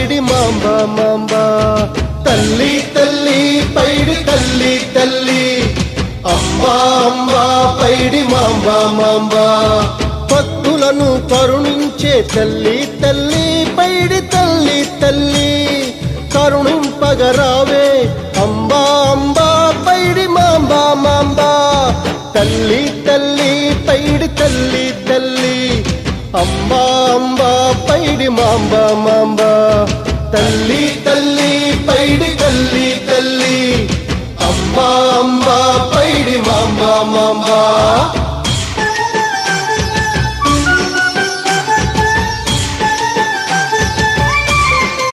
పైడి mamba mamba తల్లి తల్లి పైడి తల్లి తల్లి అంబా అంబా పైడి మాంబ మాంబ భక్తులను కరుణించే తల్లి తల్లి పైడి తల్లి తల్లి కరుణింపగరావే అంబా అంబా పైడి మాంబ మాంబ తల్లి తల్లి పైడి తల్లి తల్లి అంబా అంబా పైడి మాంబ మాంబ తల్లి